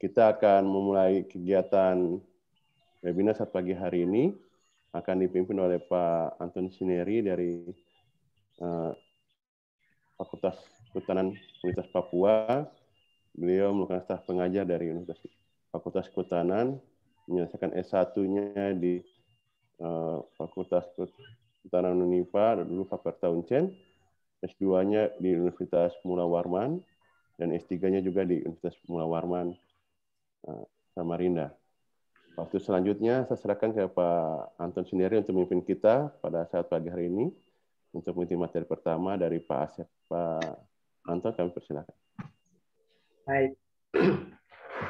Kita akan memulai kegiatan webinar saat pagi hari ini. Akan dipimpin oleh Pak Anton Sineri dari Fakultas Kehutanan Universitas Papua. Beliau merupakan staf pengajar dari Fakultas Kehutanan, menyelesaikan S1-nya di Fakultas Kehutanan Unipar, dulu Fakultas Uncen, S2-nya di Universitas Mula Warman, dan S3-nya juga di Universitas Mula Warman, Samarinda. Waktu selanjutnya saya serahkan ke Pak Anton sendiri untuk memimpin kita pada saat pagi hari ini untuk mengikuti materi pertama dari Pak Asep. Pak Anton, kami persilakan. Baik.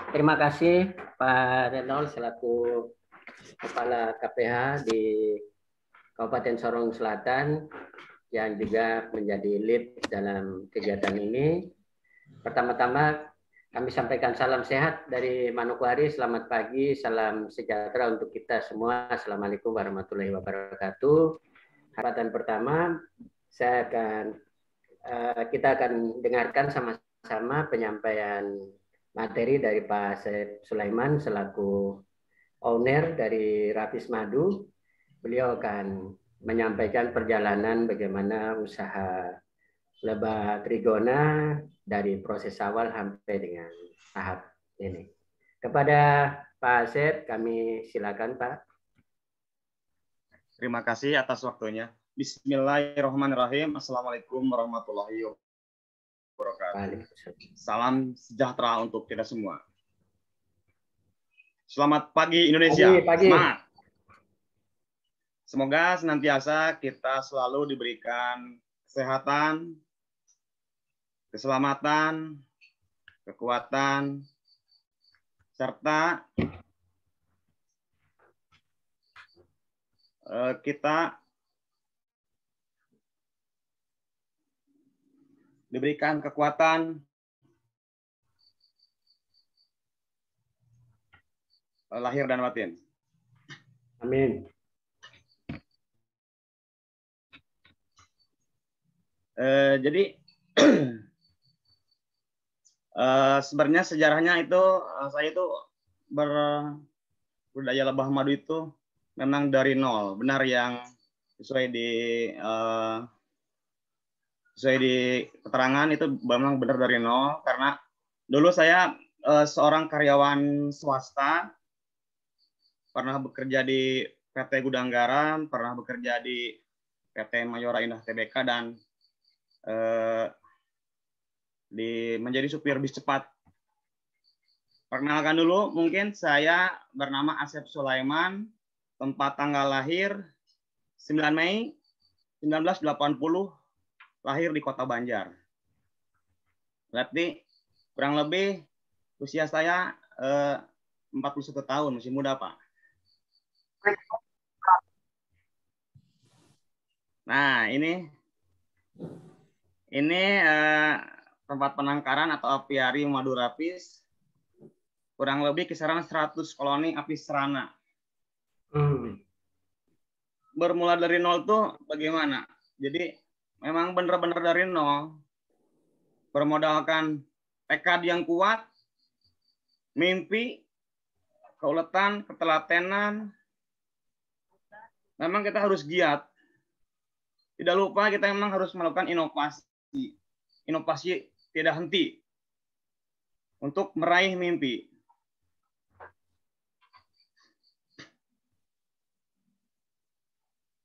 Terima kasih Pak Renold selaku Kepala KPH di Kabupaten Sorong Selatan yang juga menjadi lead dalam kegiatan ini. Pertama-tama kami sampaikan salam sehat dari Manokwari. Selamat pagi, salam sejahtera untuk kita semua. Assalamualaikum warahmatullahi wabarakatuh. Harapan pertama, kita akan dengarkan sama-sama penyampaian materi dari Pak Asep Sulaiman selaku owner dari Rapis Madu. Beliau akan menyampaikan perjalanan bagaimana usaha Lebah Trigona dari proses awal sampai dengan tahap ini. Kepada Pak Asep, kami silakan Pak. Terima kasih atas waktunya. Bismillahirrahmanirrahim. Assalamualaikum warahmatullahi wabarakatuh. Salam sejahtera untuk kita semua. Selamat pagi Indonesia. Pagi. Semangat. Semoga senantiasa kita selalu diberikan kesehatan, keselamatan, kekuatan, serta kita diberikan kekuatan lahir dan batin. Amin. Jadi sebenarnya sejarahnya itu saya itu berbudaya lebah madu itu memang dari nol, benar yang sesuai di keterangan itu memang benar dari nol, karena dulu saya seorang karyawan swasta, pernah bekerja di PT Gudang Garam, pernah bekerja di PT Mayora Indah Tbk, dan menjadi supir bis cepat. Perkenalkan dulu, mungkin saya bernama Asep Sulaiman, tempat tanggal lahir 9 Mei 1980, lahir di Kota Banjar. Berarti kurang lebih usia saya 41 tahun, masih muda Pak. Nah, ini tempat penangkaran atau apiari madu Rapis, kurang lebih kisaran 100 koloni api serana. Bermula dari nol tuh bagaimana? Jadi memang benar-benar dari nol, bermodalkan tekad yang kuat, mimpi, keuletan, ketelatenan. Memang kita harus giat. Tidak lupa kita memang harus melakukan inovasi. Inovasi tidak henti untuk meraih mimpi.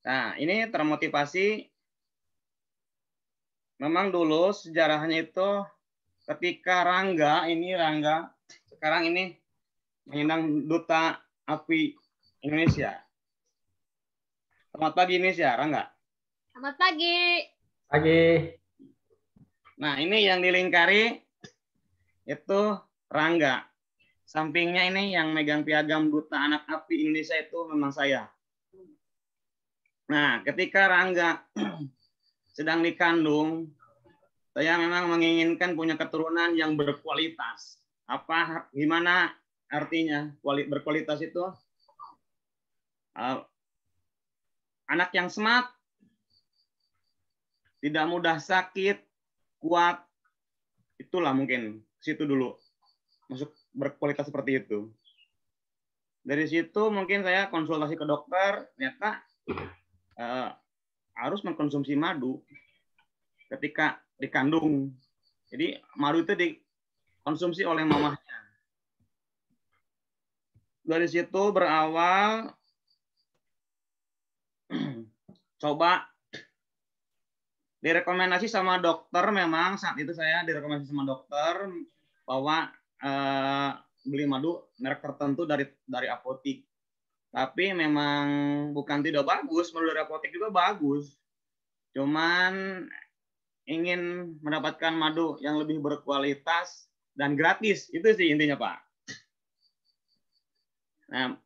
Nah, ini termotivasi. Memang dulu sejarahnya itu ketika Rangga, sekarang ini menyandang Duta Api Indonesia. Selamat pagi Indonesia, Rangga. Selamat pagi. Pagi. Nah, ini yang dilingkari itu Rangga. Sampingnya ini yang megang piagam Duta Anak Api Indonesia itu memang saya. Nah, ketika Rangga sedang dikandung, saya memang menginginkan punya keturunan yang berkualitas. Gimana artinya berkualitas itu? Anak yang smart, tidak mudah sakit, kuat, itulah mungkin situ dulu. masuk berkualitas seperti itu. Dari situ mungkin saya konsultasi ke dokter, ternyata harus mengkonsumsi madu ketika dikandung. Jadi madu itu dikonsumsi oleh mamahnya. Dari situ berawal coba direkomendasi sama dokter, memang saat itu saya direkomendasi sama dokter bahwa beli madu merek tertentu dari apotik. Tapi memang bukan tidak bagus, madu dari apotik juga bagus. Cuman ingin mendapatkan madu yang lebih berkualitas dan gratis, itu sih intinya, Pak. Nah,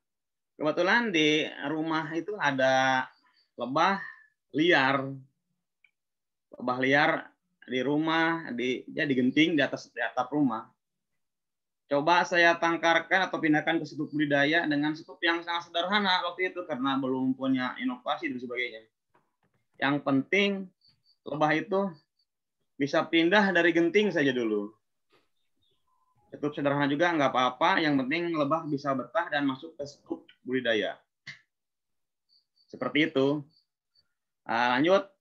kebetulan di rumah itu ada lebah liar. Lebah liar di rumah, digenting di atap rumah. Coba saya tangkarkan atau pindahkan ke stup budidaya dengan stup yang sangat sederhana waktu itu karena belum punya inovasi dan sebagainya. Yang penting lebah itu bisa pindah dari genting saja dulu. Stup sederhana juga nggak apa-apa, yang penting lebah bisa betah dan masuk ke stup budidaya. Seperti itu. Lanjut.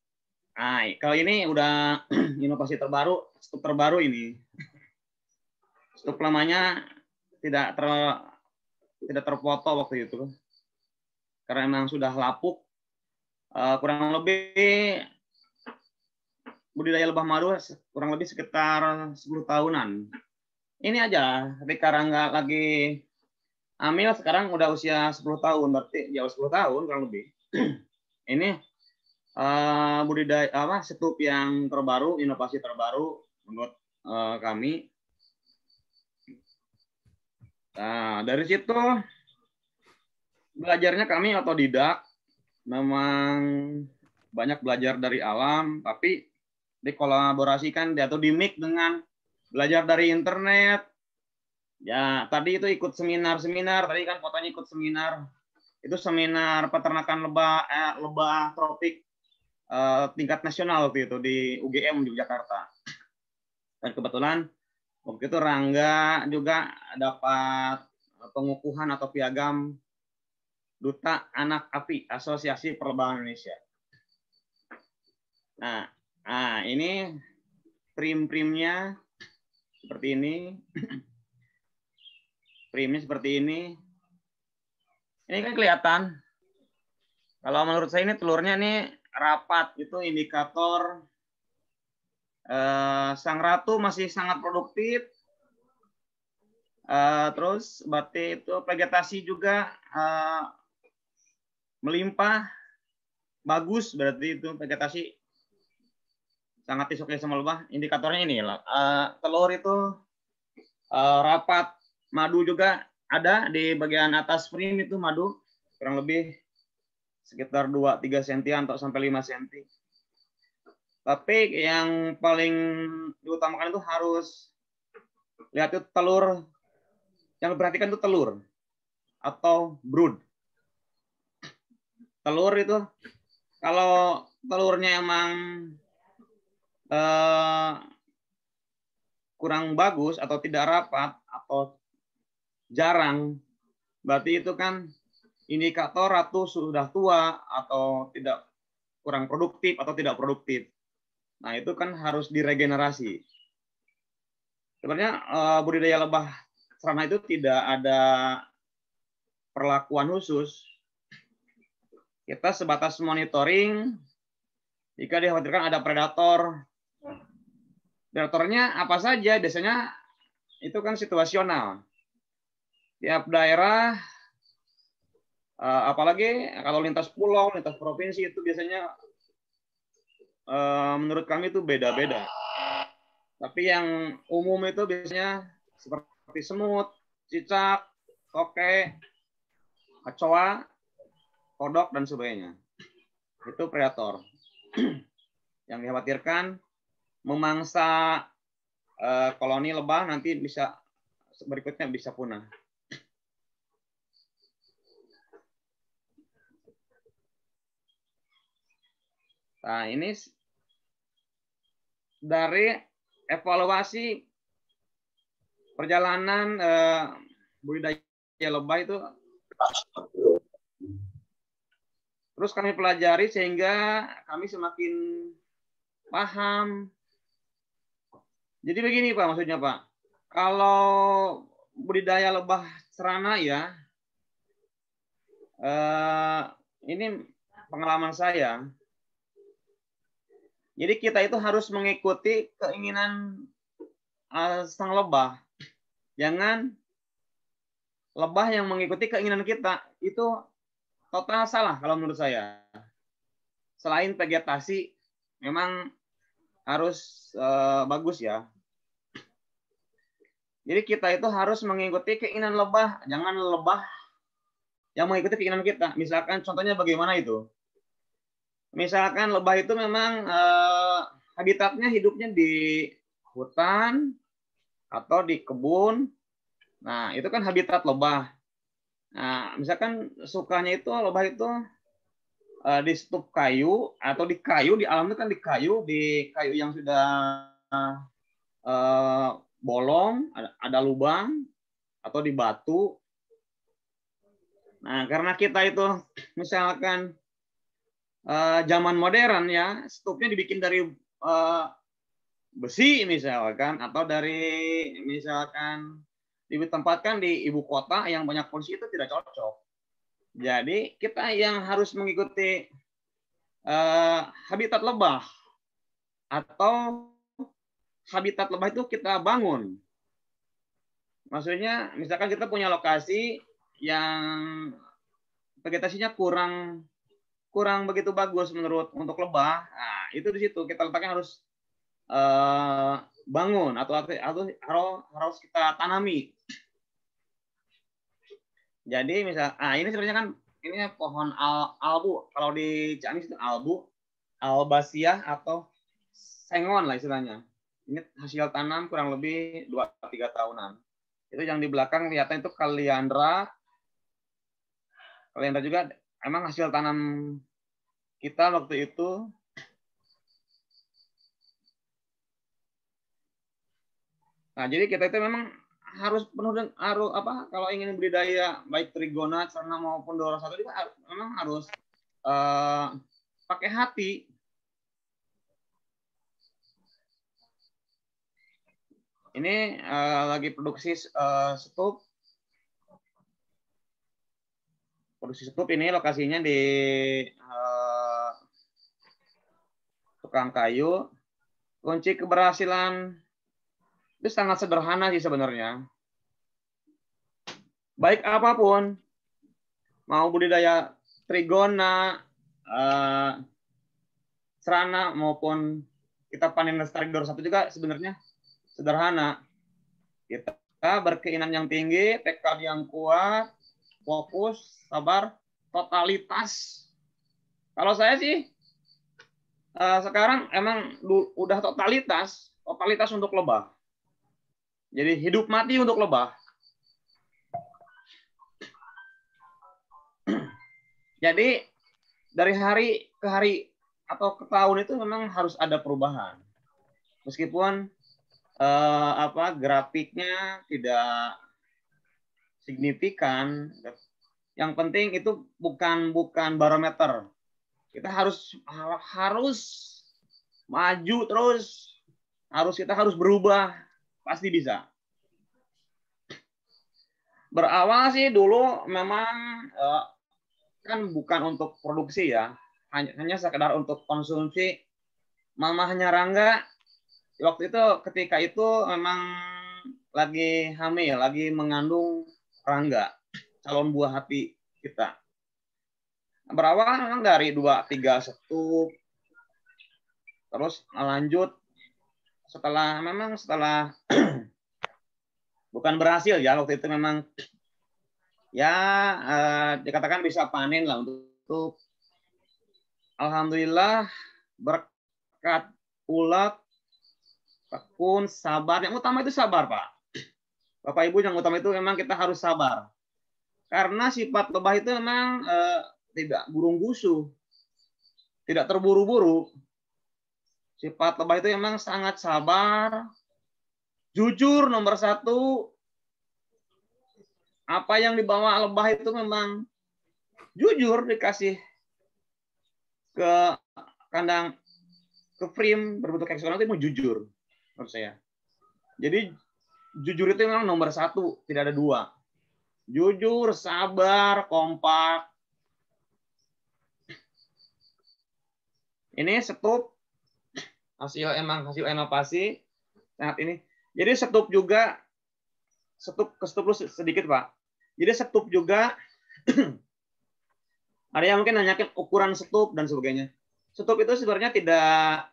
Nah, kalau ini udah inovasi terbaru, stup terbaru ini. Stup lamanya tidak terfoto waktu itu karena memang sudah lapuk. Kurang lebih budidaya lebah madu kurang lebih sekitar 10 tahunan. Ini aja ketika Rangga lagi hamil, sekarang udah usia 10 tahun, berarti jauh 10 tahun kurang lebih. Ini budidaya stup yang terbaru, inovasi terbaru menurut kami. Nah, dari situ belajarnya kami otodidak, memang banyak belajar dari alam, tapi dikolaborasikan atau di-mix dengan belajar dari internet. Ya, tadi itu ikut seminar-seminar, tadi kan fotonya ikut seminar. Itu seminar peternakan lebah tropik tingkat nasional waktu itu di UGM di Jakarta. Dan kebetulan waktu itu Rangga juga dapat pengukuhan atau piagam Duta Anak Api Asosiasi Perlebahan Indonesia. Nah, ini prim-primnya seperti ini. Primnya seperti ini. Ini kan kelihatan. Kalau menurut saya ini telurnya nih rapat, itu indikator sang ratu masih sangat produktif. Terus berarti itu vegetasi juga melimpah, bagus, berarti itu vegetasi sangat disukai sama lebah. Indikatornya ini telur itu rapat, madu juga ada di bagian atas prim itu madu kurang lebih sekitar 2-3 sentian atau sampai 5 senti. Tapi yang paling diutamakan itu harus lihat itu telur, yang diperhatikan itu telur atau brood. Telur itu kalau telurnya emang kurang bagus atau tidak rapat atau jarang, berarti itu kan indikator ratu sudah tua atau tidak kurang produktif atau tidak produktif. Nah, itu kan harus diregenerasi. Sebenarnya budidaya lebah serana itu tidak ada perlakuan khusus. Kita sebatas monitoring jika dikhawatirkan ada predator. Predatornya apa saja? Biasanya itu kan situasional. Tiap daerah, apalagi kalau lintas pulau, lintas provinsi, itu biasanya menurut kami itu beda-beda. Tapi yang umum itu biasanya seperti semut, cicak, toke, kecoa, kodok, dan sebagainya. Itu predator. Yang dikhawatirkan memangsa koloni lebah, nanti bisa berikutnya bisa punah. Nah, ini dari evaluasi perjalanan budidaya lebah itu terus kami pelajari sehingga kami semakin paham. Jadi begini Pak, maksudnya Pak, kalau budidaya lebah serana ya, ini pengalaman saya. Jadi kita itu harus mengikuti keinginan sang lebah. Jangan lebah yang mengikuti keinginan kita. Itu total salah kalau menurut saya. Selain vegetasi, memang harus bagus ya. Jadi kita itu harus mengikuti keinginan lebah. Jangan lebah yang mengikuti keinginan kita. Misalkan contohnya bagaimana itu? Misalkan lebah itu memang habitatnya hidupnya di hutan atau di kebun. Nah, itu kan habitat lebah. Nah, misalkan sukanya itu lebah itu di stup kayu atau di kayu, di alam itu kan di kayu yang sudah bolong, ada lubang atau di batu. Nah, karena kita itu misalkan zaman modern ya, stupnya dibikin dari besi misalkan, atau dari misalkan ditempatkan di ibu kota yang banyak polusi, itu tidak cocok. Jadi kita yang harus mengikuti habitat lebah, atau habitat lebah itu kita bangun. Maksudnya misalkan kita punya lokasi yang vegetasinya kurang begitu bagus untuk lebah, nah, itu di situ kita letaknya harus bangun atau harus kita tanami. Jadi misal, ini sebenarnya kan ini pohon albu, kalau di Ciamis itu albu, albasiah atau sengon lah istilahnya. Ini hasil tanam kurang lebih 2-3 tahunan. Itu yang di belakang kelihatan itu kaliandra. Kaliandra juga emang hasil tanam kita waktu itu. Nah, jadi kita itu memang harus penuh dengan kalau ingin budidaya baik trigona, serna maupun Dora satu juga memang harus pakai hati. Ini lagi produksi stup. Produksi stup ini lokasinya di tukang kayu. Kunci keberhasilan itu sangat sederhana sih sebenarnya. Baik apapun, mau budidaya trigona, serana maupun kita panen lestari Dora satu juga sebenarnya sederhana. Kita berkeinginan yang tinggi, tekad yang kuat, fokus, sabar, totalitas. Kalau saya sih sekarang emang udah totalitas untuk lebah. Jadi hidup mati untuk lebah. Jadi dari hari ke hari atau ke tahun itu memang harus ada perubahan. Meskipun grafiknya tidak signifikan, yang penting itu bukan barometer. Kita harus maju terus, kita harus berubah, pasti bisa. Berawal sih dulu memang kan bukan untuk produksi ya, hanya sekedar untuk konsumsi. Mamahnya Rangga waktu itu ketika itu memang lagi hamil, lagi mengandung Rangga, calon buah hati kita. Berawal memang dari 2-3 stup, terus lanjut setelah bukan berhasil ya waktu itu, memang ya dikatakan bisa panen lah untuk alhamdulillah berkat ulet, tekun, sabar. Yang utama itu sabar, Pak. Bapak Ibu, yang utama itu memang kita harus sabar. Karena sifat lebah itu memang tidak burung-gusu, tidak terburu-buru. Sifat lebah itu memang sangat sabar, jujur nomor 1. Apa yang dibawa lebah itu memang jujur, dikasih ke kandang, ke frame berbentuk heksagonal itu mau jujur menurut saya. Jadi jujur itu memang nomor 1, tidak ada 2. Jujur, sabar, kompak. Ini stup hasil inovasi saat ini. Jadi stup juga, ke stup lu sedikit Pak. Jadi stup juga ada yang mungkin nanyakin ukuran stup dan sebagainya. Stup itu sebenarnya tidak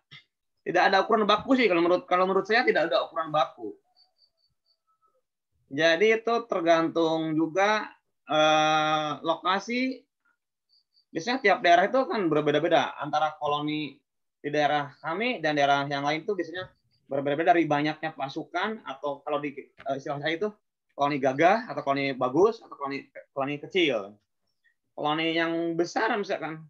ada ukuran baku sih, kalau menurut saya tidak ada ukuran baku. Jadi itu tergantung juga lokasi. Biasanya tiap daerah itu kan berbeda-beda, antara koloni di daerah kami dan daerah yang lain itu biasanya berbeda-beda dari banyaknya pasukan, atau kalau di istilah saya itu koloni gagah atau koloni bagus atau koloni kecil. Koloni yang besar misalkan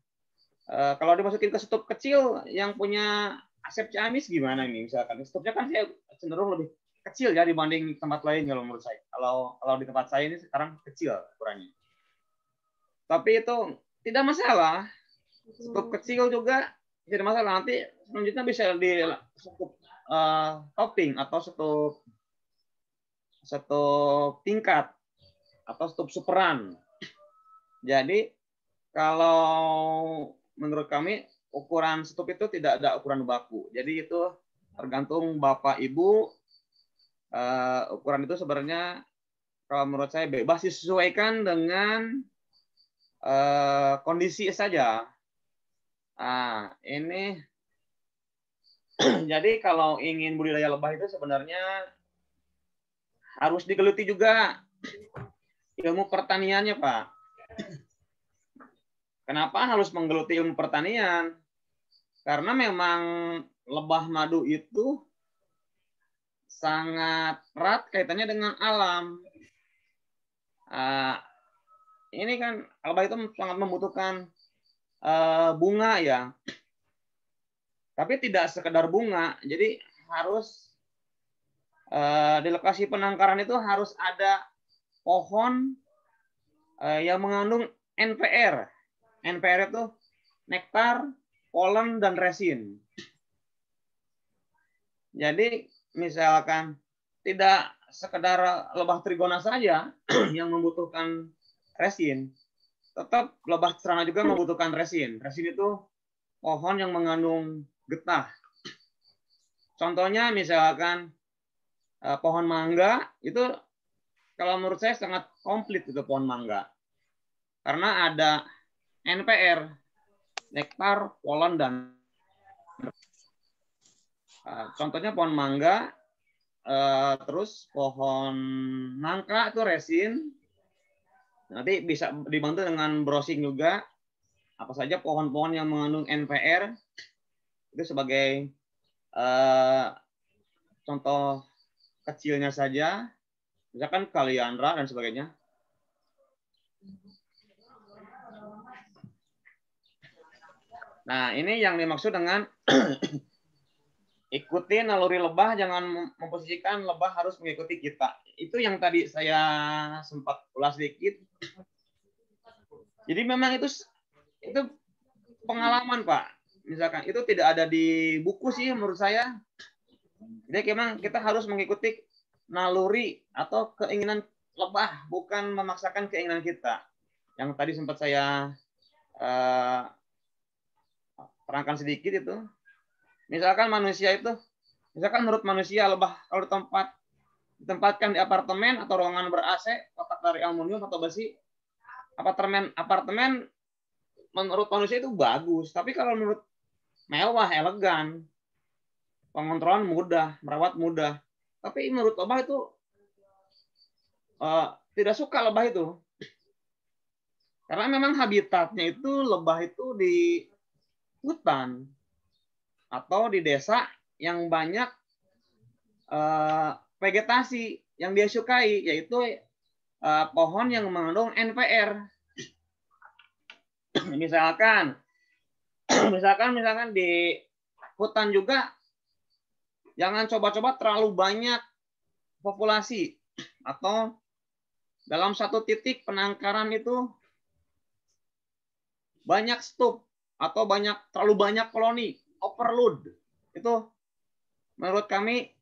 kalau dimasukin ke stup kecil yang punya Asep Ciamis gimana ini misalkan, stupnya kan saya cenderung lebih kecil ya dibanding tempat lain kalau menurut saya. Kalau di tempat saya ini sekarang kecil ukurannya. Tapi itu tidak masalah. Stup kecil juga tidak masalah. Nanti selanjutnya bisa di stup topping atau stup tingkat atau stup superan. Jadi kalau menurut kami ukuran stup itu tidak ada ukuran baku. Jadi itu tergantung Bapak Ibu. Ukuran itu sebenarnya kalau menurut saya bebas disesuaikan dengan kondisi saja. Nah, ini jadi kalau ingin budidaya lebah itu sebenarnya harus digeluti juga ilmu pertaniannya, Pak. Kenapa harus menggeluti ilmu pertanian? Karena memang lebah madu itu sangat erat kaitannya dengan alam. Ini kan lebah itu sangat membutuhkan bunga ya. Tapi tidak sekedar bunga, jadi harus di lokasi penangkaran itu harus ada pohon yang mengandung NPR. NPR itu nektar, polen, dan resin. Jadi misalkan tidak sekedar lebah trigona saja yang membutuhkan resin, tetap lebah serana juga membutuhkan resin. Resin itu pohon yang mengandung getah. Contohnya misalkan pohon mangga itu kalau menurut saya sangat komplit itu pohon mangga. Karena ada NPR, nektar, polen, dan contohnya pohon mangga, terus pohon nangka itu resin. Nanti bisa dibantu dengan browsing juga apa saja pohon-pohon yang mengandung NPR itu sebagai contoh kecilnya saja, misalkan kaliandra dan sebagainya. Nah, ini yang dimaksud dengan ikuti naluri lebah, jangan memposisikan lebah harus mengikuti kita. Itu yang tadi saya sempat ulas sedikit. Jadi memang itu pengalaman, Pak. Misalkan itu tidak ada di buku sih menurut saya. Jadi memang kita harus mengikuti naluri atau keinginan lebah, bukan memaksakan keinginan kita. Yang tadi sempat saya terangkan sedikit itu. Misalkan manusia itu, misalkan menurut manusia lebah kalau ditempatkan di apartemen atau ruangan ber-AC, kotak dari aluminium atau besi, apartemen menurut manusia itu bagus. Tapi kalau menurut mewah, elegan, pengontrolan mudah, merawat mudah. Tapi menurut lebah itu tidak suka lebah itu. Karena memang habitatnya itu lebah itu di hutan atau di desa yang banyak vegetasi yang dia sukai, yaitu pohon yang mengandung NPR. Misalkan di hutan juga jangan coba-coba terlalu banyak populasi atau dalam satu titik penangkaran itu banyak stop atau terlalu banyak koloni, overload. Itu menurut kami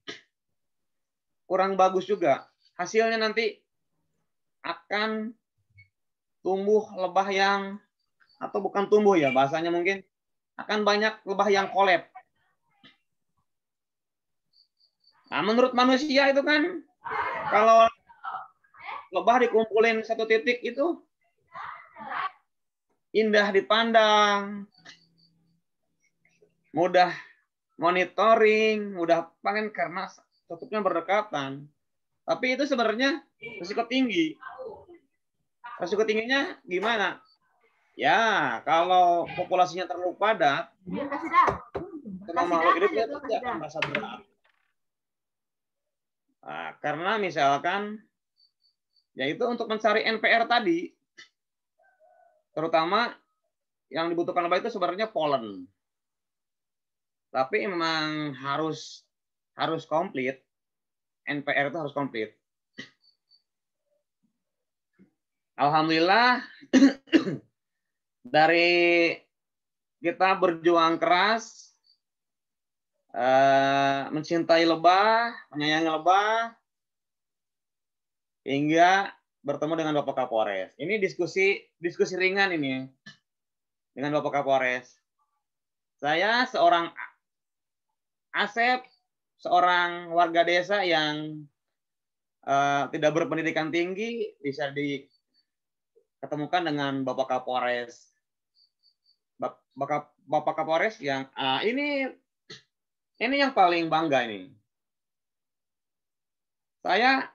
kurang bagus juga. Hasilnya nanti akan tumbuh lebah yang, atau bukan tumbuh ya bahasanya, mungkin akan banyak lebah yang kolap. Nah, menurut manusia itu kan kalau lebah dikumpulin satu titik itu indah dipandang, mudah monitoring, mudah panen karena tutupnya berdekatan. Tapi itu sebenarnya risiko tinggi. Risiko tingginya gimana? Ya, kalau populasinya terlalu padat, makhluk hidupnya pasti akan merasa berat. Nah, karena misalkan, yaitu untuk mencari NPR tadi, terutama yang dibutuhkan lebah itu sebenarnya polen. Tapi memang harus komplit. NPR itu harus komplit. Alhamdulillah dari kita berjuang keras, mencintai lebah, menyayangi lebah, hingga bertemu dengan Bapak Kapolres. Ini diskusi ringan ini dengan Bapak Kapolres. Saya seorang Asep, seorang warga desa yang tidak berpendidikan tinggi, bisa diketemukan dengan Bapak Kapolres. Bapak Kapolres yang ini yang paling bangga ini. Saya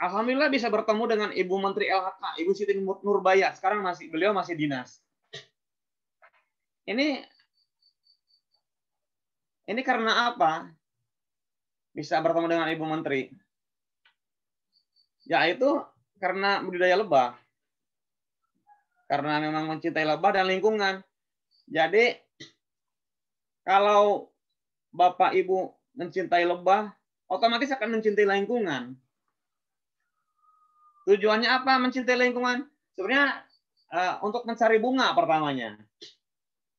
alhamdulillah bisa bertemu dengan Ibu Menteri LHK, Ibu Siti Nurbaya. Sekarang beliau masih dinas. Ini karena apa? Bisa bertemu dengan Ibu Menteri. Yaitu karena budidaya lebah. Karena memang mencintai lebah dan lingkungan. Jadi kalau Bapak Ibu mencintai lebah, otomatis akan mencintai lingkungan. Tujuannya apa mencintai lingkungan? Sebenarnya untuk mencari bunga pertamanya.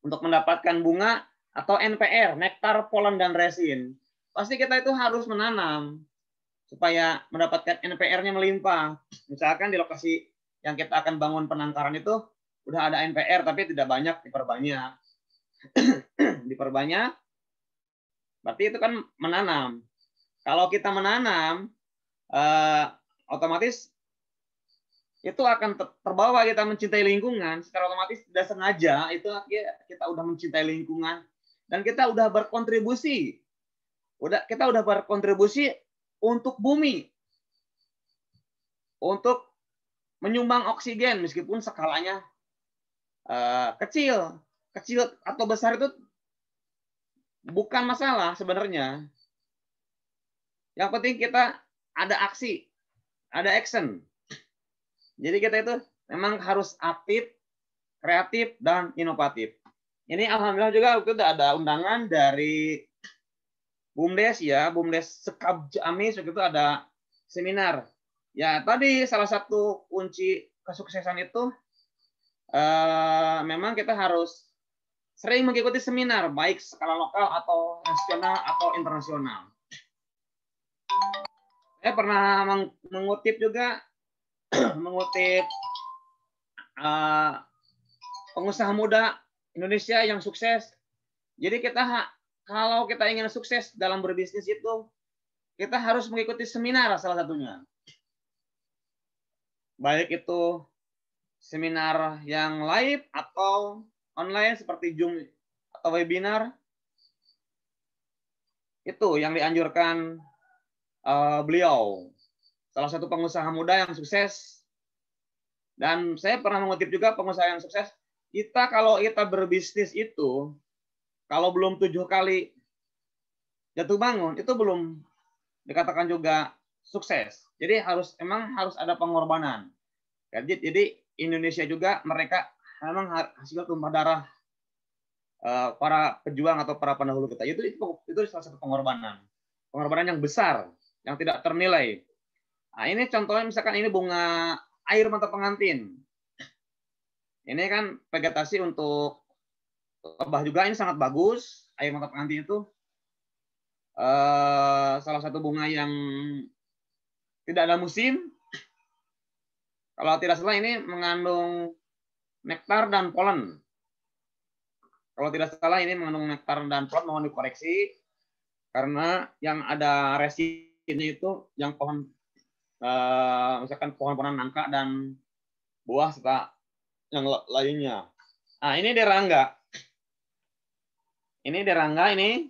Untuk mendapatkan bunga atau NPR, nektar, polen, dan resin. Pasti kita itu harus menanam supaya mendapatkan NPR-nya melimpah. Misalkan di lokasi yang kita akan bangun penangkaran itu udah ada NPR tapi tidak banyak, diperbanyak. Diperbanyak, berarti itu kan menanam. Kalau kita menanam, otomatis itu akan terbawa kita mencintai lingkungan. Secara otomatis tidak sengaja itu kita udah mencintai lingkungan dan kita udah berkontribusi. Kita udah berkontribusi untuk bumi, untuk menyumbang oksigen meskipun skalanya kecil atau besar itu bukan masalah sebenarnya. Yang penting kita ada aksi, ada action. Jadi kita itu memang harus aktif, kreatif, dan inovatif. Ini alhamdulillah juga itu ada undangan dari BUMDes ya, BUMDes Sekab Ciamis, itu ada seminar. Ya tadi salah satu kunci kesuksesan itu memang kita harus sering mengikuti seminar, baik skala lokal atau nasional atau internasional. Saya pernah mengutip juga pengusaha muda Indonesia yang sukses. Jadi kalau kita ingin sukses dalam berbisnis itu, kita harus mengikuti seminar salah satunya. Baik itu seminar yang live atau online seperti Zoom atau webinar. Itu yang dianjurkan beliau. Salah satu pengusaha muda yang sukses. Dan saya pernah mengutip juga pengusaha yang sukses. Kalau kita berbisnis itu, kalau belum 7 kali jatuh bangun, itu belum dikatakan juga sukses. Jadi emang harus ada pengorbanan. Jadi Indonesia juga mereka memang hasil tumpah darah para pejuang atau para pendahulu kita. Itu salah satu pengorbanan yang besar. yang tidak ternilai. Nah, ini contohnya misalkan ini bunga air mata pengantin. Ini kan vegetasi untuk lebah juga, ini sangat bagus. Air mata pengantin itu salah satu bunga yang tidak ada musim. Kalau tidak salah ini mengandung nektar dan polen. Kalau tidak salah ini mengandung nektar dan polen, mohon dikoreksi. Karena yang ada resinnya itu yang pohon, misalkan pohon-pohonan nangka dan buah serta yang lainnya. Nah, ini derangga. Ini derangga ini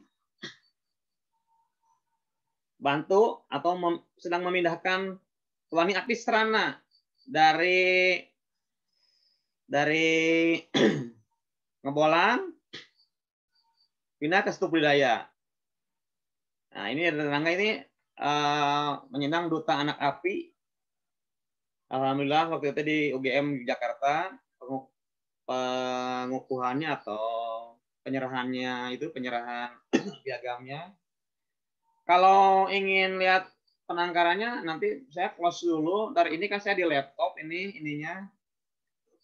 bantu atau sedang memindahkan pelangi apis serana dari Ngebolang pindah ke stup budidaya. Nah, ini derangga ini menyandang duta anak api. Alhamdulillah waktu itu di UGM Jakarta pengukuhannya atau penyerahannya itu penyerahan piagamnya. Kalau ingin lihat penangkarannya nanti saya close dulu. Dari ini kan saya di laptop ininya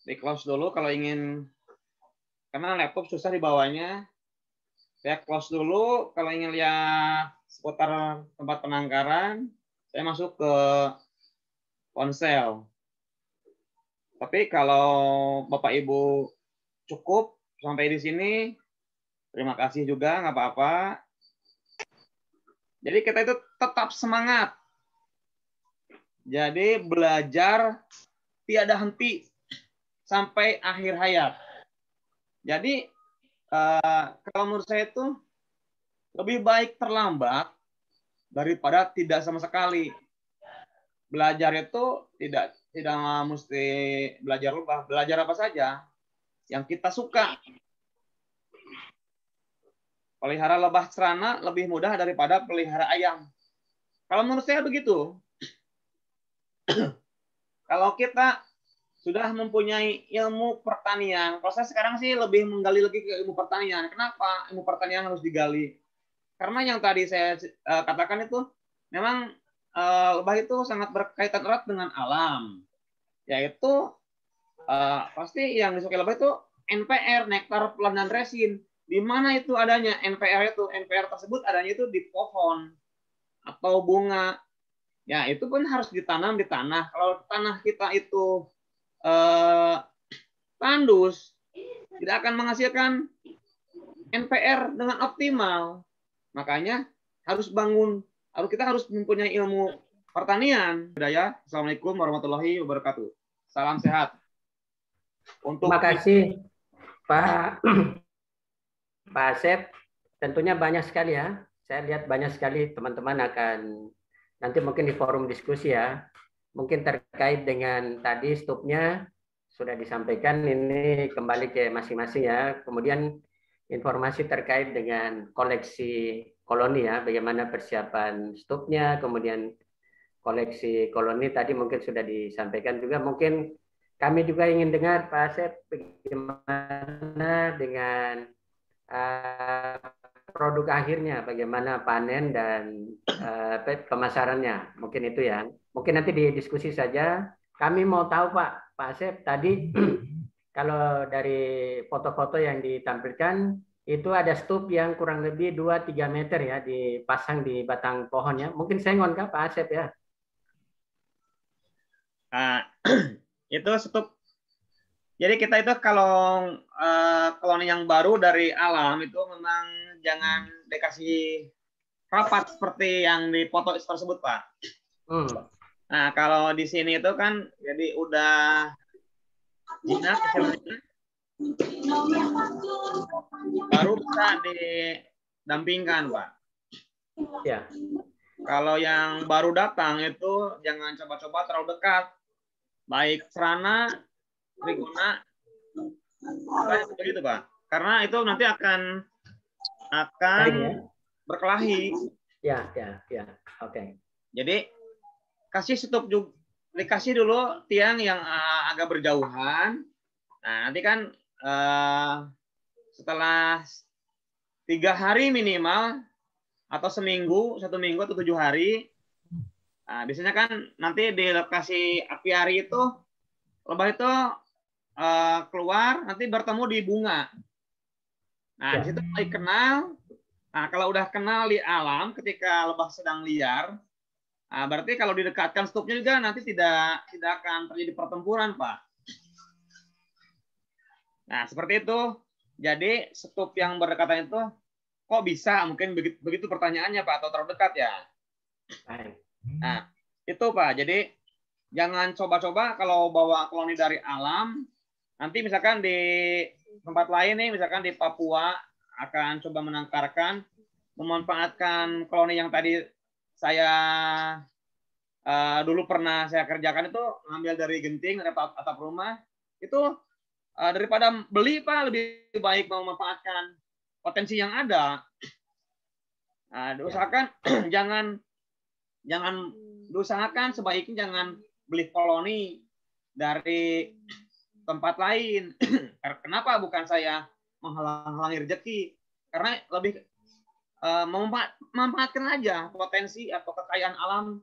di close dulu kalau ingin, karena laptop susah dibawanya. Saya close dulu. Kalau ingin lihat seputar tempat penangkaran, saya masuk ke ponsel. Tapi kalau Bapak Ibu cukup sampai di sini, terima kasih juga, nggak apa-apa. Jadi kita itu tetap semangat. Jadi belajar tiada henti sampai akhir hayat. Jadi kalau menurut saya itu lebih baik terlambat daripada tidak sama sekali. Belajar itu tidak mesti belajar lebah, belajar apa saja yang kita suka. Pelihara lebah serana lebih mudah daripada pelihara ayam. Kalau menurut saya begitu. Kalau kita sudah mempunyai ilmu pertanian, kalau saya sekarang sih lebih menggali lagi ke ilmu pertanian. Kenapa ilmu pertanian harus digali? Karena yang tadi saya katakan itu memang lebah itu sangat berkaitan erat dengan alam. Yaitu pasti yang disukai lebah itu NPR, nektar, polen, dan resin. Di mana itu adanya NPR itu? NPR tersebut adanya itu di pohon atau bunga. Ya, itu pun harus ditanam di tanah. Kalau tanah kita itu tandus, tidak akan menghasilkan NPR dengan optimal. Makanya kita harus mempunyai ilmu pertanian. Assalamualaikum warahmatullahi wabarakatuh. Salam sehat. Terima kasih Pak Asep. Tentunya banyak sekali ya. Saya lihat banyak sekali teman-teman akan nanti mungkin di forum diskusi ya. Mungkin terkait dengan tadi stupnya sudah disampaikan, ini kembali ke masing-masing ya. Kemudian informasi terkait dengan koleksi koloni ya, bagaimana persiapan stupnya, kemudian koleksi koloni tadi mungkin sudah disampaikan juga. Mungkin kami juga ingin dengar Pak Asep bagaimana dengan produk akhirnya, bagaimana panen dan pemasarannya. Mungkin itu ya. Mungkin nanti didiskusi saja. Kami mau tahu Pak Asep tadi kalau dari foto-foto yang ditampilkan itu ada stup yang kurang lebih 2-3 meter ya dipasang di batang pohonnya. Mungkin sengon kah Pak Asep ya? Itu stup. Jadi kita itu kalau koloni yang baru dari alam itu memang jangan dikasih rapat seperti yang di foto tersebut, Pak. Nah, kalau di sini itu kan jadi udah jinak baru bisa didampingkan, Pak. Ya. Kalau yang baru datang itu jangan coba-coba terlalu dekat. Baik serana, trigona, begitu, Pak. Karena itu nanti akan berkelahi. Ya. Oke. Jadi kasih stop juga, dikasih dulu tiang yang agak berjauhan. Nah, nanti kan setelah 3 hari minimal atau seminggu, 1 minggu atau 7 hari, Nah, biasanya kan nanti di lokasi apiari itu lebah itu keluar nanti bertemu di bunga. Nah, di situ mulai kenal. Nah, kalau udah kenal di alam ketika lebah sedang liar, nah, berarti kalau didekatkan stupnya juga nanti tidak akan terjadi pertempuran, Pak. Nah, seperti itu. Jadi stup yang berdekatan itu kok bisa? Mungkin begitu pertanyaannya, Pak, atau terlalu dekat ya? Nah, itu Pak. Jadi jangan coba-coba kalau bawa koloni dari alam. Nanti misalkan di tempat lain nih, misalkan di Papua akan coba menangkarkan, memanfaatkan koloni yang tadi saya dulu pernah saya kerjakan itu, ngambil dari genting, dari atap rumah, itu daripada beli Pak, lebih baik memanfaatkan potensi yang ada. Nah, diusahakan jangan diusahakan sebaiknya jangan beli koloni dari tempat lain. Kenapa? Bukan saya menghalang-halangi rezeki, karena lebih memanfaatkan aja potensi atau kekayaan alam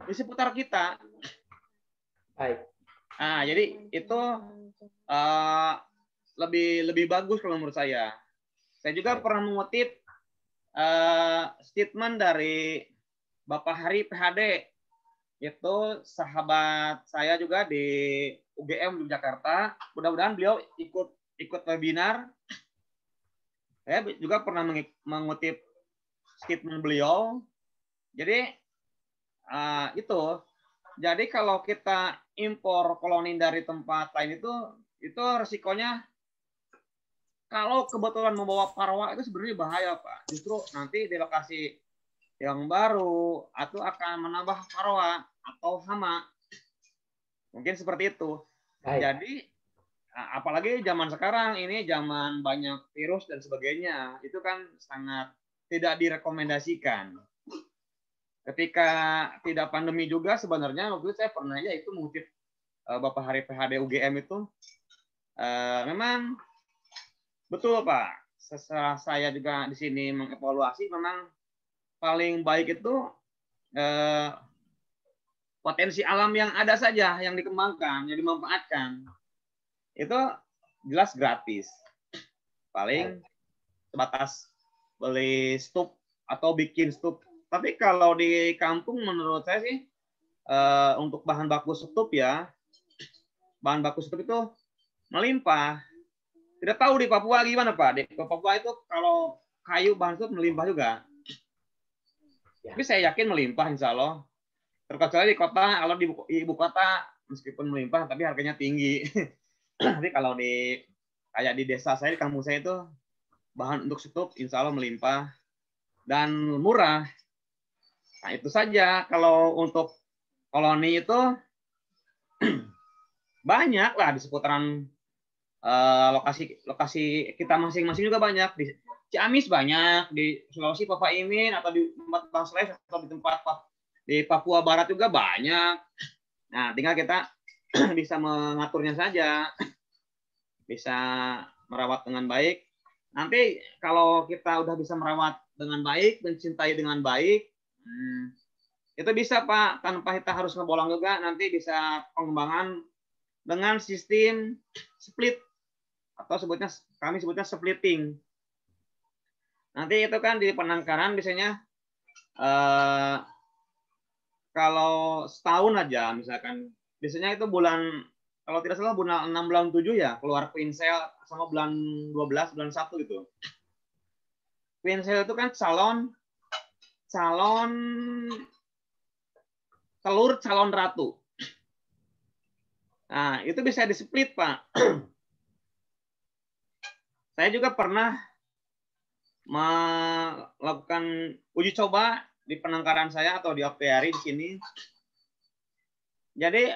di seputar kita. Baik. Nah, jadi itu lebih bagus kalau menurut saya. Saya juga pernah mengutip statement dari Bapak Hari PhD, itu sahabat saya juga di UGM Yogyakarta. Mudah-mudahan beliau ikut webinar. Saya juga pernah mengutip statement beliau. Jadi itu. Jadi kalau kita impor koloni dari tempat lain itu resikonya kalau kebetulan membawa parwa itu sebenarnya bahaya, Pak. Justru nanti di lokasi yang baru atau akan menambah parwa atau hama. Mungkin seperti itu. Baik. Jadi apalagi zaman sekarang ini zaman banyak virus dan sebagainya, itu kan sangat tidak direkomendasikan. Ketika tidak pandemi juga sebenarnya waktu itu saya pernah ya itu mengutip Bapak Hari PhD UGM itu memang betul Pak. Setelah saya juga di sini mengevaluasi, memang paling baik itu potensi alam yang ada saja yang dikembangkan, yang dimanfaatkan. Itu jelas gratis. Paling sebatas beli stup atau bikin stup. Tapi kalau di kampung menurut saya sih untuk bahan baku stup ya, bahan baku stup itu melimpah. Tidak tahu di Papua gimana Pak? Di Papua itu kalau kayu bahan stup melimpah juga. Tapi saya yakin melimpah insya Allah. Terkecuali di kota, kalau di ibu kota meskipun melimpah tapi harganya tinggi. Tapi kalau kayak di desa saya, di kampung saya itu bahan untuk stup insya Allah melimpah dan murah. Nah itu saja. Kalau untuk koloni itu banyak lah di seputaran lokasi kita masing-masing juga banyak. Di Ciamis banyak, di Sulawesi Papa Imin atau di tempat Bang Slef atau di tempat di Papua Barat juga banyak. Nah tinggal kita bisa mengaturnya saja, bisa merawat dengan baik. Nanti kalau kita udah bisa merawat dengan baik, mencintai dengan baik, itu bisa Pak, tanpa kita harus ngebolong juga, nanti bisa pengembangan dengan sistem split atau kami sebutnya splitting. Nanti itu kan di penangkaran biasanya kalau setahun aja misalkan, biasanya itu bulan, kalau tidak salah bulan 6 bulan 7 ya keluar queen cell, sama bulan 12 bulan 1 gitu. Queen cell itu kan calon telur calon ratu. Nah, itu bisa di-split, Pak. Saya juga pernah melakukan uji coba di penangkaran saya atau di apiari di sini. Jadi,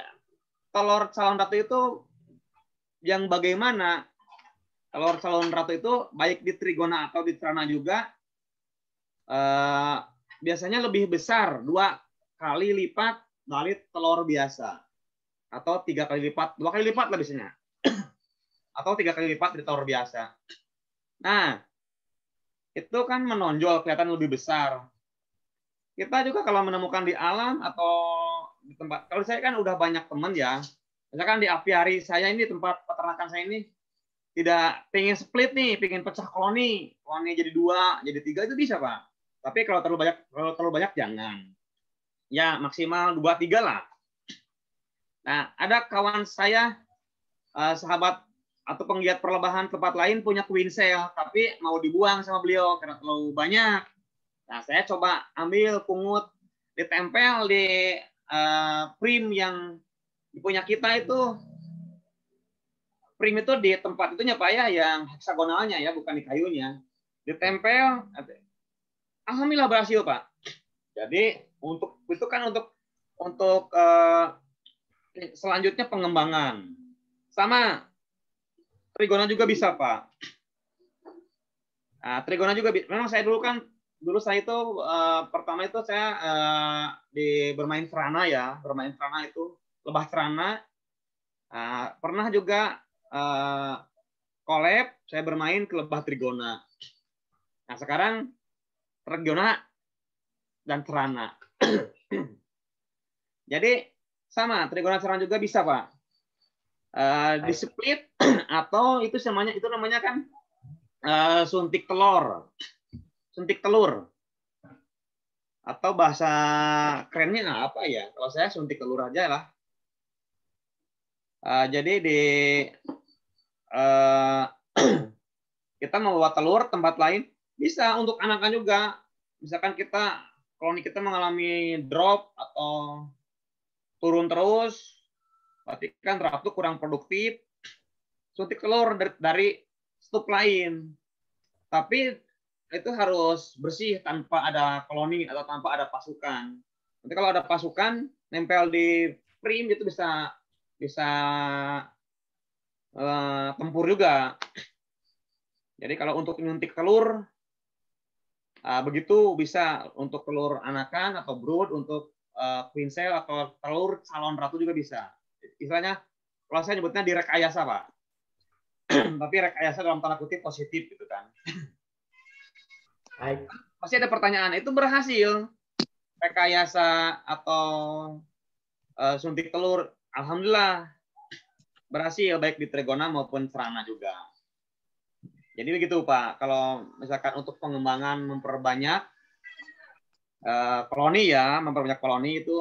telur calon ratu itu yang bagaimana? Telur calon ratu itu baik di trigona atau di trana juga biasanya lebih besar 2 kali lipat dari telur biasa, atau 3 kali lipat, 2 kali lipat lah biasanya, atau 3 kali lipat dari telur biasa. Nah, itu kan menonjol, kelihatan lebih besar. kita juga kalau menemukan di alam atau di tempat, kalau saya kan udah banyak teman ya, misalkan di apiari saya ini, tempat peternakan saya ini, tidak pengen split nih, pengen pecah koloni jadi 2, jadi 3 itu bisa Pak. Tapi kalau terlalu banyak jangan. Ya maksimal 2-3 lah. Nah, ada kawan saya, sahabat atau penggiat perlebahan tempat lain punya queen cell, tapi mau dibuang sama beliau karena terlalu banyak. Nah, saya coba ambil pungut, ditempel di prim yang punya kita itu. Prim itu di tempat itunya Pak ya, yang heksagonalnya ya, bukan di kayunya. Ditempel, alhamdulillah berhasil Pak. Jadi untuk itu kan untuk selanjutnya pengembangan. Sama trigona juga bisa Pak. Nah, trigona juga memang saya dulu saya itu pertama itu saya bermain serana ya, itu lebah serana. Pernah juga collab, saya bermain ke lebah trigona. Nah, sekarang trigona dan serana. Jadi sama, trigona serana juga bisa Pak. Di split atau itu namanya kan suntik telur. Suntik telur. Atau bahasa kerennya apa ya? Kalau saya suntik telur aja lah. Jadi kita membawa telur tempat lain bisa untuk anakan juga. Misalkan koloni kita mengalami drop atau turun terus, berarti kan ratu kurang produktif, suntik telur dari stup lain. Tapi itu harus bersih tanpa ada koloni atau tanpa ada pasukan. Nanti kalau ada pasukan nempel di prim itu bisa tempur juga. Jadi kalau untuk nyuntik telur begitu bisa untuk telur anakan atau brood, untuk queen cell atau telur calon ratu juga bisa. Istilahnya kalau saya nyebutnya direkayasa Pak. Tapi rekayasa dalam tanda kutip positif gitu kan. Baik. Pasti ada pertanyaan, itu berhasil rekayasa atau suntik telur? Alhamdulillah berhasil baik di trigona maupun serana juga. Jadi begitu Pak, kalau misalkan untuk pengembangan memperbanyak koloni ya, memperbanyak koloni itu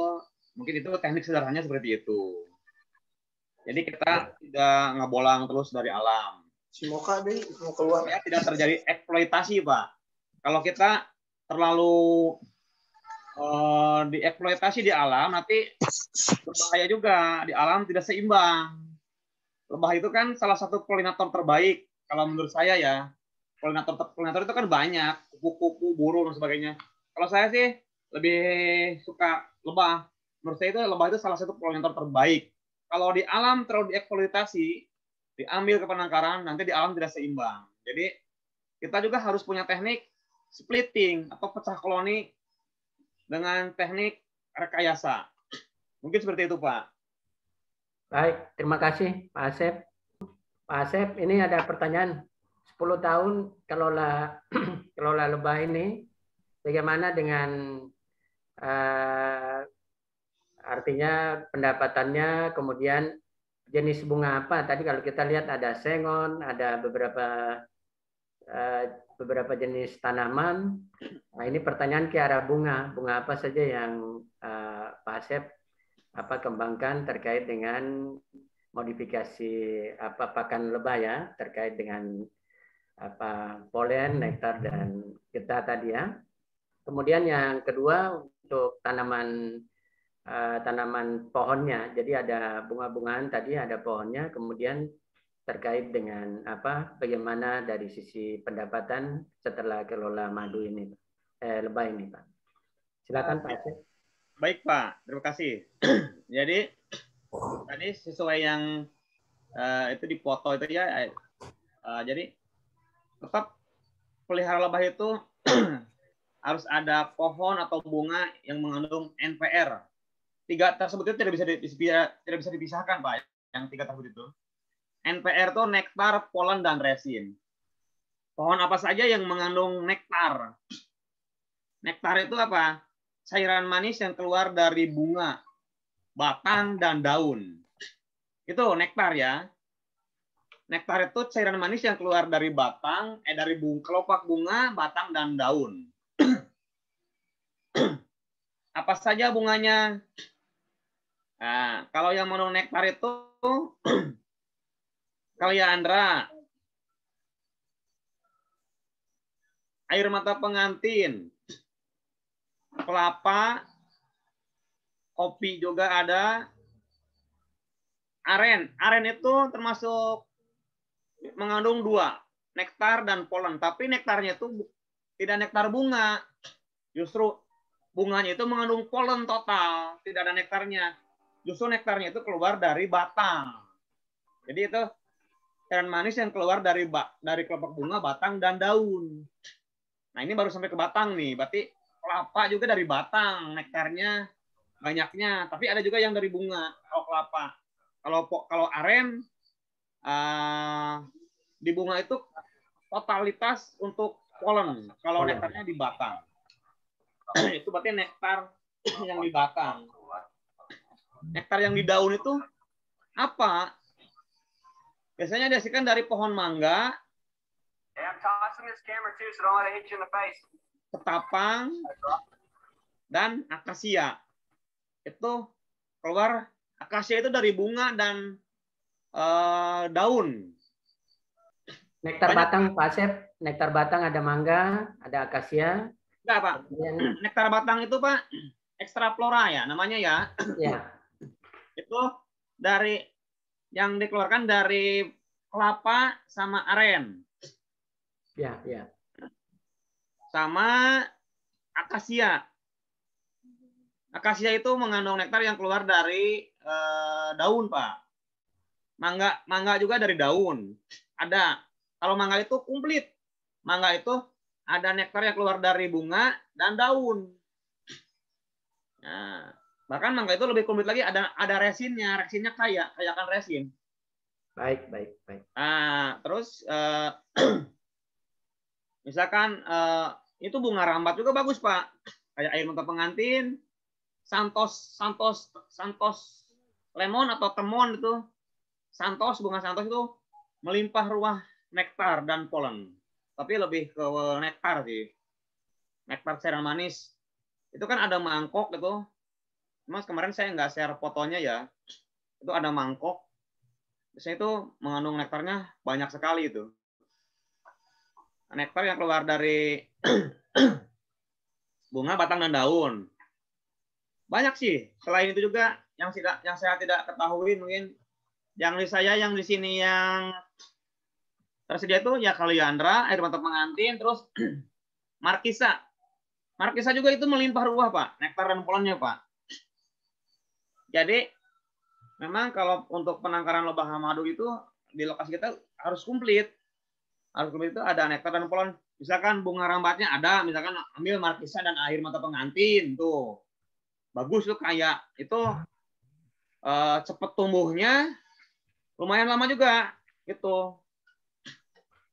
mungkin itu teknik sederhananya seperti itu. Jadi kita tidak ngebolang terus dari alam. Semoga deh mau keluar. Ya, tidak terjadi eksploitasi Pak. Kalau kita terlalu dieksploitasi di alam, nanti berbahaya juga. Di alam tidak seimbang. Lebah itu kan salah satu polinator terbaik. Kalau menurut saya ya, polinator itu kan banyak, kupu-kupu, burung dan sebagainya. Kalau saya sih lebih suka lebah. Menurut saya itu lebah itu salah satu polinator terbaik. Kalau di alam terlalu dieksploitasi, diambil ke penangkaran, nanti di alam tidak seimbang. Jadi kita juga harus punya teknik splitting atau pecah koloni dengan teknik rekayasa. Mungkin seperti itu Pak. Baik, terima kasih Pak Asep. Pak Asep, ini ada pertanyaan. 10 tahun kelola lebah ini, bagaimana dengan artinya pendapatannya, kemudian jenis bunga apa? Tadi kalau kita lihat ada sengon, ada beberapa jenis tanaman. Nah, ini pertanyaan ke arah bunga. Bunga apa saja yang Pak Asep kembangkan terkait dengan modifikasi pakan lebah ya, terkait dengan polen, nektar dan getah tadi ya. Kemudian yang kedua untuk tanaman pohonnya. Jadi ada bunga-bungaan tadi, ada pohonnya, kemudian terkait dengan bagaimana dari sisi pendapatan setelah kelola madu ini, lebah ini, Pak. Silakan Pak Asep. Baik Pak, terima kasih. Jadi tadi sesuai yang itu dipoto itu ya. Jadi tetap pelihara lebah itu harus ada pohon atau bunga yang mengandung NPR. 3 tersebut itu tidak bisa dipisahkan Pak. Yang 3 tersebut itu. NPR itu nektar, polen, dan resin. Pohon apa saja yang mengandung nektar? Nektar itu apa? cairan manis yang keluar dari bunga, batang, dan daun. Itu nektar ya. Nektar itu cairan manis yang keluar dari batang, dari kelopak bunga, batang, dan daun. Apa saja bunganya? Nah, kalau yang mengandung nektar itu kaliandra, air mata pengantin, kelapa, kopi juga ada, aren. Aren itu termasuk mengandung 2, nektar dan polen. Tapi nektarnya itu tidak nektar bunga. Justru bunganya itu mengandung polen total, tidak ada nektarnya. Justru nektarnya itu keluar dari batang. Jadi itu cairan manis yang keluar dari kelopak bunga, batang, dan daun. Nah ini baru sampai ke batang nih. Berarti kelapa juga dari batang, nektarnya banyaknya. Tapi ada juga yang dari bunga. Kalau kelapa, kalau aren di bunga itu totalitas untuk polen. Kalau nektarnya di batang. Itu berarti nektar yang di batang. Nektar yang di daun itu apa? Biasanya dihasilkan dari pohon mangga, ketapang, dan akasia. Itu keluar, akasia itu dari bunga dan daun. Nektar batang, Pak Asep. Nektar batang ada mangga, ada akasia. Enggak, Pak. Nektar batang itu, Pak, ekstra flora ya namanya ya. Ya. Itu dari yang dikeluarkan dari kelapa sama aren. Ya, ya. Sama akasia. Akasia itu mengandung nektar yang keluar dari daun, Pak. Mangga juga dari daun. Ada. Kalau mangga itu komplit. Mangga itu ada nektar yang keluar dari bunga dan daun. Nah, bahkan mangga itu lebih komplit lagi, ada resinnya. Resinnya kayakan resin. Baik. Nah, terus misalkan itu bunga rambat juga bagus, Pak. Kayak air mata pengantin, santos lemon atau temon itu. Bunga santos itu melimpah ruah nektar dan polen. Tapi lebih ke nektar sih. Nektar cairan manis. Itu kan ada mangkok itu. Mas kemarin saya nggak share fotonya ya. Itu ada mangkok. Biasanya itu mengandung nektarnya banyak sekali itu. Nektar yang keluar dari bunga, batang, dan daun. Banyak sih. Selain itu juga yang saya tidak ketahui mungkin yang di sini yang tersedia itu ya kaliandra, air mata pengantin, terus markisa. Markisa juga itu melimpah ruah, Pak. Nektar dan polennya, Pak. Jadi memang kalau untuk penangkaran lebah madu itu di lokasi kita harus komplit. Harus komplit itu ada nektar dan polen. Misalkan bunga rambatnya ada, misalkan ambil markisa dan air mata pengantin tuh. Bagus tuh kayak itu cepet tumbuhnya, lumayan lama juga gitu.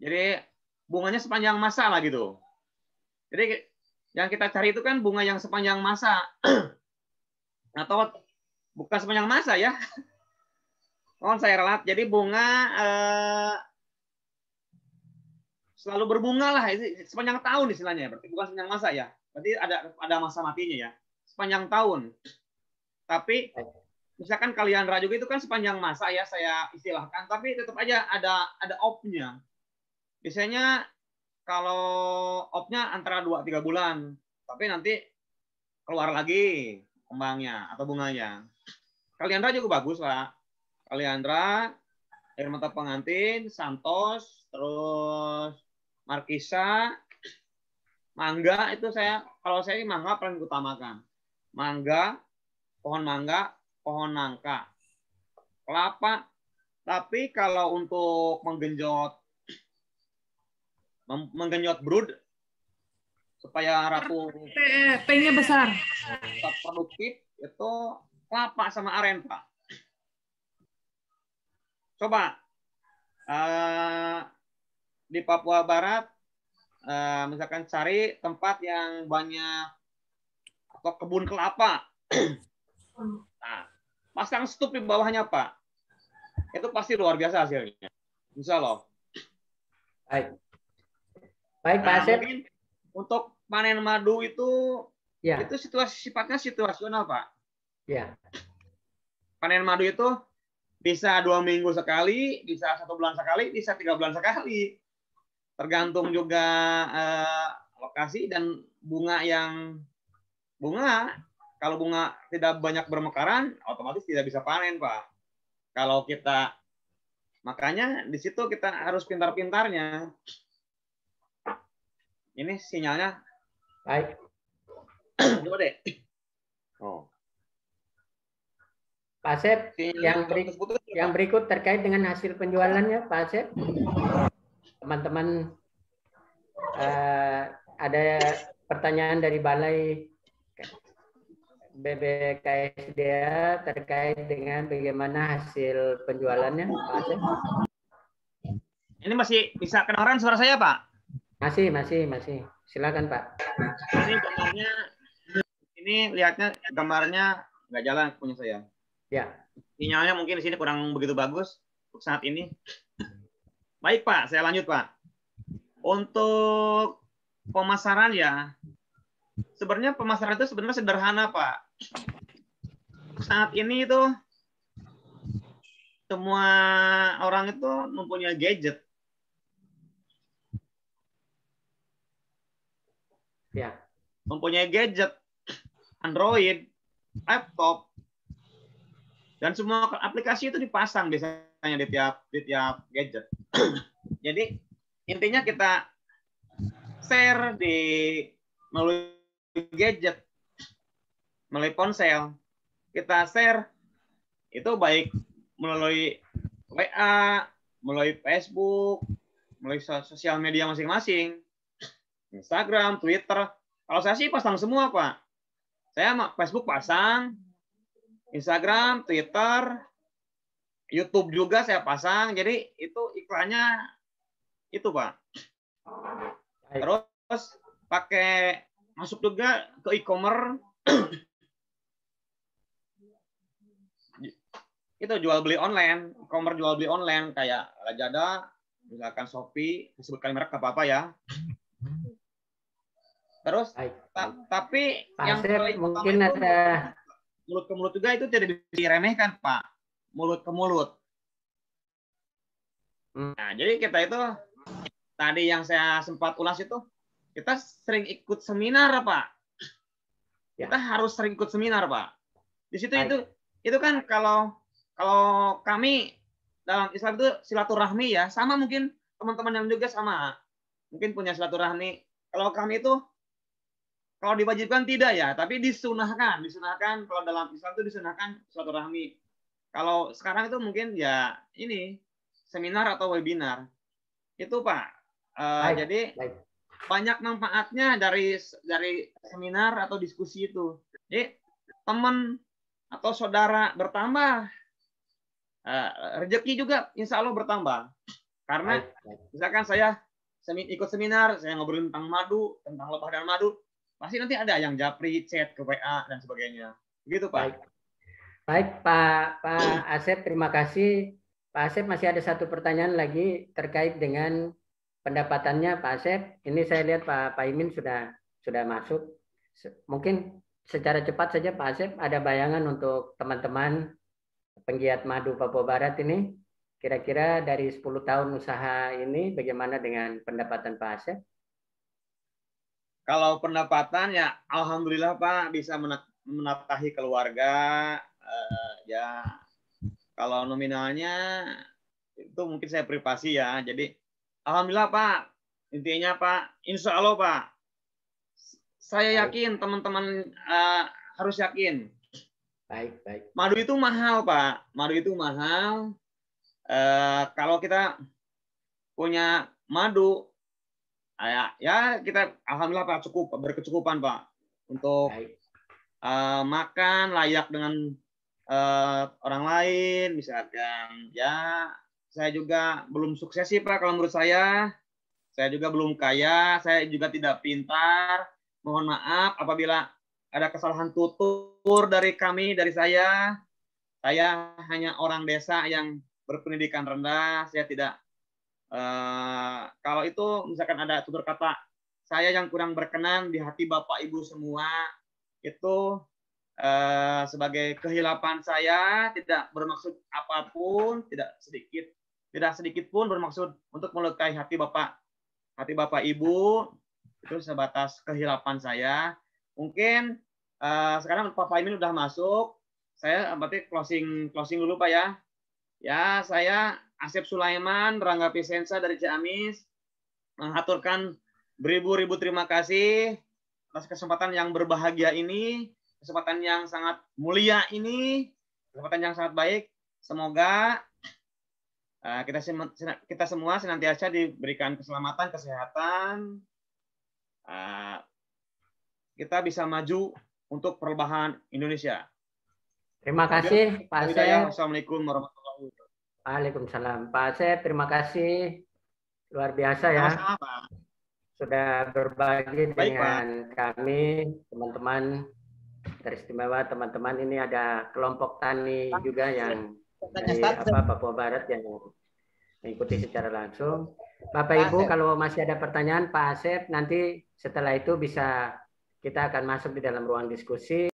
Jadi bunganya sepanjang masa lah gitu. Jadi yang kita cari itu kan bunga yang sepanjang masa. Atau bukan sepanjang masa ya. Mohon saya ralat. Jadi bunga selalu berbunga lah. Sepanjang tahun istilahnya. Berarti bukan sepanjang masa ya. Berarti ada masa matinya ya. Sepanjang tahun. Tapi misalkan kaliandra juga itu kan sepanjang masa ya saya istilahkan. Tapi tetap aja ada off-nya. Biasanya kalau off-nya antara 2-3 bulan. Tapi nanti keluar lagi kembangnya atau bunganya. Kaliandra juga bagus, Pak. Kaliandra, air mata pengantin, santos, terus markisa, mangga itu kalau saya mangga paling utamakan. Mangga, pohon nangka, kelapa. Tapi kalau untuk menggenjot brood supaya rapuh P-nya besar. produktif itu kelapa sama aren, Pak. Coba di Papua Barat misalkan cari tempat yang banyak atau kebun kelapa. Nah, pasang stup di bawahnya, Pak. Itu pasti luar biasa hasilnya. Insya Allah. Baik. Baik, Pak Nah, Asep. mungkin untuk panen madu itu Ya, itu sifatnya situasional, Pak. ya. Panen madu itu bisa 2 minggu sekali, bisa 1 bulan sekali, bisa 3 bulan sekali. Tergantung juga lokasi dan bunga. Kalau bunga tidak banyak bermekaran, otomatis tidak bisa panen, Pak. Kalau kita, makanya di situ kita harus pintar-pintarnya. Ini sinyalnya. Baik. Coba deh. Oh. Pak Asep, Sinyalnya yang berikut terkait dengan hasil penjualannya, Pak Asep. Teman-teman, ada pertanyaan dari Balai BBKSDA terkait dengan bagaimana hasil penjualannya, Pak Asep. Ini masih bisa kedengaran suara saya, Pak? Masih. Silakan, Pak. Ini gambarnya, ini lihatnya gambarnya nggak jalan punya saya. Ya. Sinyalnya mungkin di sini kurang begitu bagus untuk saat ini. Baik, Pak, saya lanjut, Pak. Untuk pemasaran ya, sebenarnya pemasaran itu sebenarnya sederhana, Pak. Saat ini itu semua orang itu mempunyai gadget. Ya. Mempunyai gadget, Android, laptop, dan semua aplikasi itu dipasang biasanya di tiap gadget. Jadi intinya kita share melalui gadget, melalui ponsel. Kita share itu baik melalui WA, melalui Facebook, melalui sosial media masing-masing. Instagram, Twitter. Kalau saya sih pasang semua, Pak. Saya Facebook pasang, Instagram, Twitter, YouTube juga saya pasang. Jadi itu iklannya itu, Pak. Terus pakai masuk juga ke e-commerce. Itu jual beli online, e-commerce jual beli online kayak Lazada, misalkan Shopee, disebutkan merek apa-apa ya. Terus, tapi Pak yang Asep, mungkin ada mulut ke mulut juga itu tidak bisa diremehkan, Pak. Mulut ke mulut. Nah, jadi kita itu tadi yang saya sempat ulas itu, kita sering ikut seminar, Pak. Kita harus sering ikut seminar, Pak. Di situ itu kan kalau kami dalam Islam itu silaturahmi ya, sama mungkin teman-teman yang juga sama. Mungkin punya silaturahmi. Kalau kami itu kalau diwajibkan tidak ya, tapi disunahkan. Kalau dalam Islam itu disunahkan silaturahmi. Kalau sekarang itu mungkin ya ini seminar atau webinar. Itu, Pak. Jadi banyak manfaatnya dari seminar atau diskusi itu. Jadi teman atau saudara bertambah, rezeki juga insya Allah bertambah. Karena misalkan saya ikut seminar, saya ngobrolin tentang madu, tentang lebah dan madu, pasti nanti ada yang japri, chat ke WA dan sebagainya. Begitu, Pak. Baik, Pak Asep, terima kasih. Pak Asep, masih ada satu pertanyaan lagi terkait dengan pendapatannya, Pak Asep. Ini saya lihat Pak Imin sudah masuk. Mungkin secara cepat saja Pak Asep, ada bayangan untuk teman-teman penggiat madu Papua Barat ini, kira-kira dari 10 tahun usaha ini bagaimana dengan pendapatan Pak Asep? Kalau pendapatan ya alhamdulillah, Pak, bisa menafkahi keluarga. Ya kalau nominalnya itu mungkin saya privasi ya. Jadi alhamdulillah, Pak. Intinya, Pak, insya Allah, Pak, saya yakin teman-teman harus yakin. Baik. Madu itu mahal, Pak. Madu itu mahal. Kalau kita punya madu, ya kita alhamdulillah, Pak, berkecukupan, Pak, untuk makan layak dengan orang lain, misalkan. Ya, saya juga belum sukses sih, Pak, kalau menurut saya. Saya juga belum kaya, saya juga tidak pintar. Mohon maaf apabila ada kesalahan tutur dari kami, dari saya. Saya hanya orang desa yang berpendidikan rendah. Saya tidak, kalau itu misalkan ada tutur kata saya yang kurang berkenan di hati Bapak Ibu semua, itu sebagai kehilapan saya, tidak bermaksud apapun, tidak sedikit pun bermaksud untuk melukai hati Bapak Ibu. Itu sebatas kehilapan saya. Mungkin sekarang Pak Fahmi sudah masuk. Saya berarti closing dulu Pak ya. Ya, saya Asep Sulaiman, Rangga Pisensa dari Ciamis, mengaturkan beribu-ribu terima kasih atas kesempatan yang berbahagia ini, kesempatan yang sangat mulia ini, kesempatan yang sangat baik. Semoga kita semua senantiasa diberikan keselamatan, kesehatan, kita bisa maju untuk perubahan Indonesia. Terima kasih Pak Asep. Assalamualaikum warahmatullahi wabarakatuh. Waalaikumsalam. Pak Asep, terima kasih. Luar biasa ya. Sama-sama. Sudah berbagi Baik, dengan kami, teman-teman teristimewa. Teman-teman ini ada kelompok tani juga yang dari Papua Barat yang mengikuti secara langsung. Bapak Ibu, kalau masih ada pertanyaan Pak Asep, nanti setelah itu kita akan masuk di dalam ruang diskusi.